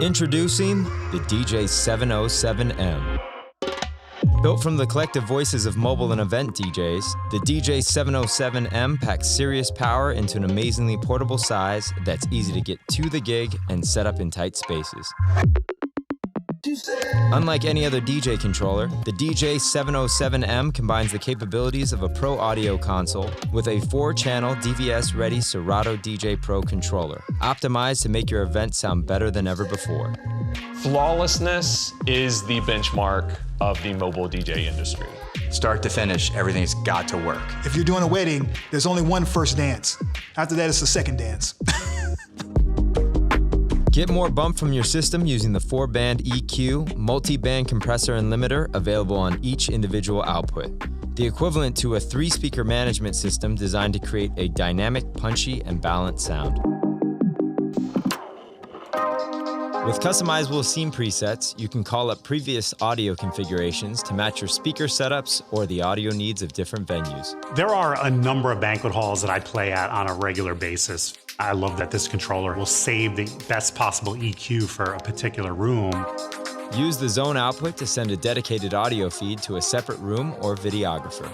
Introducing the DJ707M. Built from the collective voices of mobile and event DJs, the DJ707M packs serious power into an amazingly portable size that's easy to get to the gig and set up in tight spaces. Unlike any other DJ controller, the DJ707M combines the capabilities of a pro audio console with a 4-channel DVS-ready Serato DJ Pro controller, optimized to make your event sound better than ever before. Flawlessness is the benchmark of the mobile DJ industry. Start to finish, everything's got to work. If you're doing a wedding, there's only one first dance. After that, it's the second dance. Get more bump from your system using the 4-band EQ, multi-band compressor and limiter available on each individual output. The equivalent to a 3-speaker management system designed to create a dynamic, punchy, and balanced sound. With customizable scene presets, you can call up previous audio configurations to match your speaker setups or the audio needs of different venues. There are a number of banquet halls that I play at on a regular basis. I love that this controller will save the best possible EQ for a particular room. Use the zone output to send a dedicated audio feed to a separate room or videographer.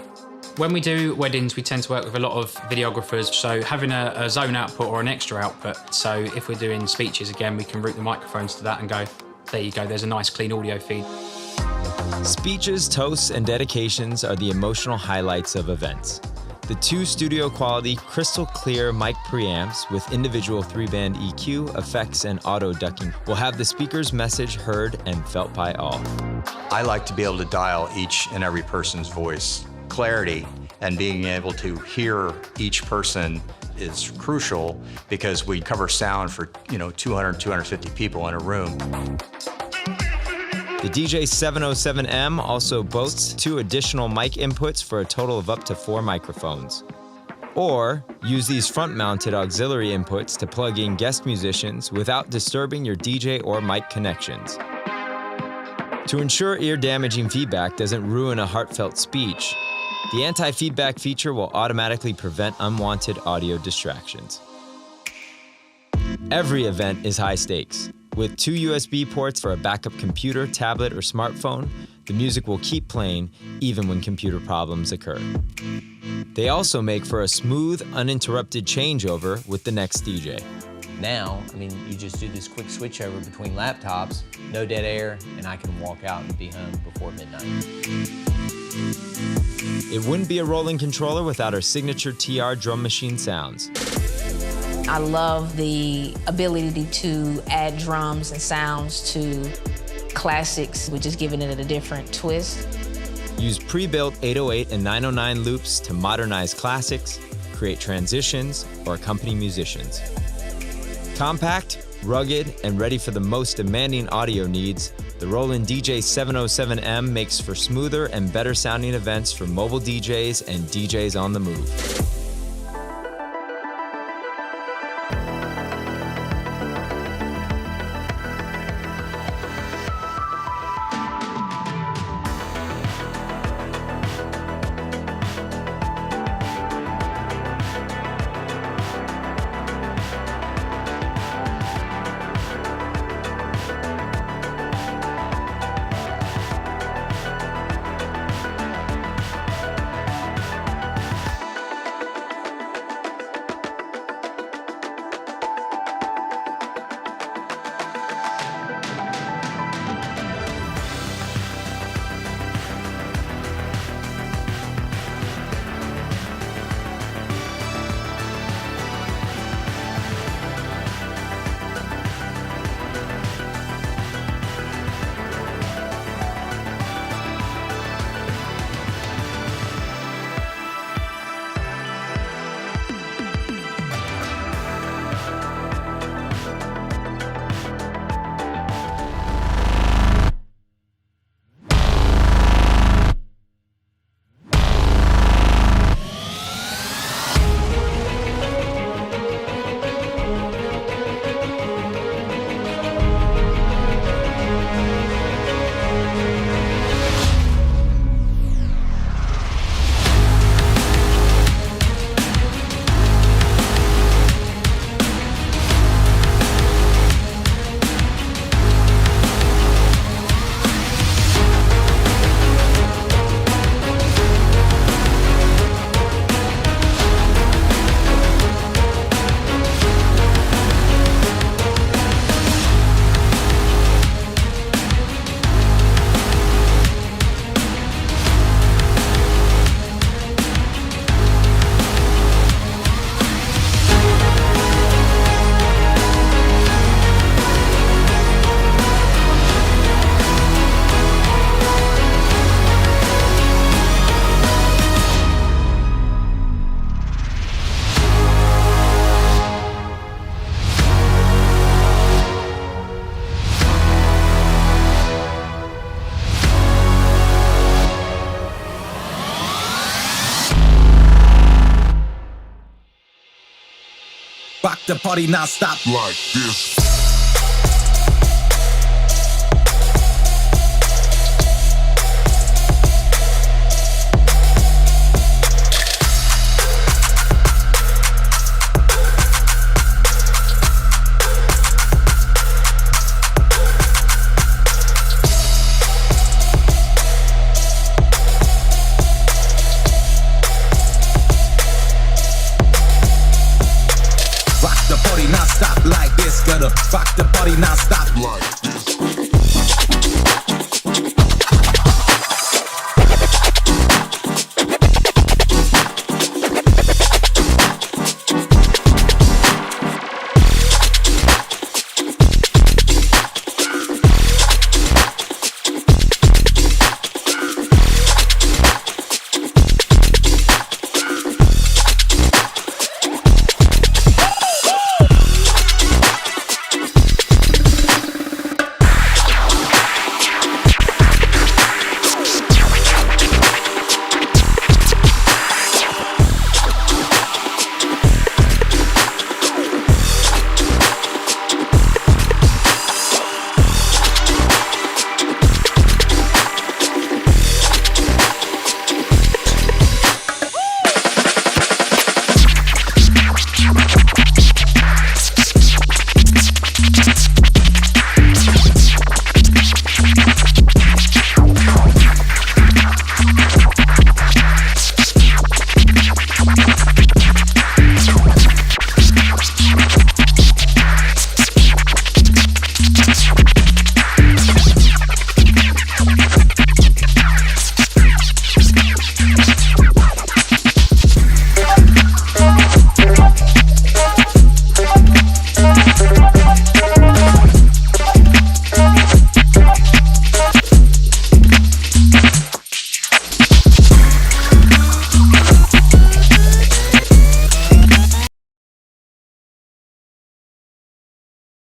When we do weddings, we tend to work with a lot of videographers, so having a zone output or an extra output, so if we're doing speeches again, we can route the microphones to that and go, there you go, there's a nice clean audio feed. Speeches, toasts, and dedications are the emotional highlights of events. The 2 studio-quality, crystal-clear mic preamps with individual 3-band EQ, effects, and auto-ducking will have the speaker's message heard and felt by all. I like to be able to dial each and every person's voice. Clarity and being able to hear each person is crucial because we cover sound for 200, 250 people in a room. The DJ707M also boasts 2 additional mic inputs for a total of up to 4 microphones. Or use these front-mounted auxiliary inputs to plug in guest musicians without disturbing your DJ or mic connections. To ensure ear-damaging feedback doesn't ruin a heartfelt speech, the anti-feedback feature will automatically prevent unwanted audio distractions. Every event is high stakes. With 2 USB ports for a backup computer, tablet, or smartphone, the music will keep playing even when computer problems occur. They also make for a smooth, uninterrupted changeover with the next DJ. Now, you just do this quick switch over between laptops, no dead air, and I can walk out and be home before midnight. It wouldn't be a Roland controller without our signature TR drum machine sounds. I love the ability to add drums and sounds to classics, which is giving it a different twist. Use pre-built 808 and 909 loops to modernize classics, create transitions, or accompany musicians. Compact, rugged, and ready for the most demanding audio needs, the Roland DJ707M makes for smoother and better sounding events for mobile DJs and DJs on the move. Rock the party non-stop like this. Rock the party non-stop like this. Gotta rock the party non-stop like this.